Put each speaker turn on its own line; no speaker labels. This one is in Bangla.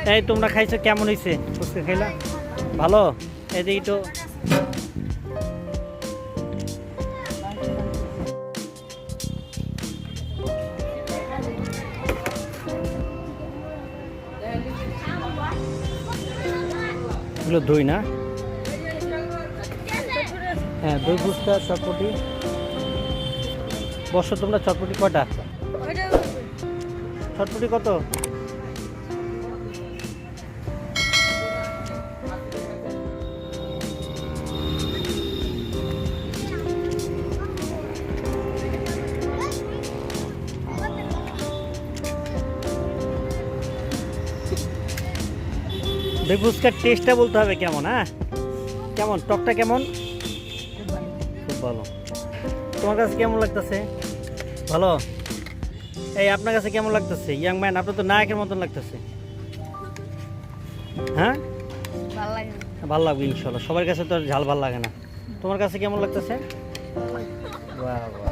এই তোমরা খাইছো কেমন হয়েছে? ফুচকা খাইলা ভালো? এদিকে তো এগুলো দই না? হ্যাঁ দই ফুচকা চটপটি। বসো তোমরা। চটপটি কটা? চটপটি কত? দই ফুচকার টেস্টটা বলতে হবে কেমন। হ্যাঁ কেমন? টকটা কেমন? খুব ভালো। তোমার কাছে কেমন লাগতেছে? ভালো। এই আপনার কাছে কেমন লাগতেছে? ইয়াং ম্যান, আপনার তো নায়কের মতন লাগতেছে। হ্যাঁ ভালো লাগবে ইনশাল্লাহ। সবার কাছে তো ঝাল ভাল লাগে না। তোমার কাছে কেমন লাগতেছে? বাহ বাহ।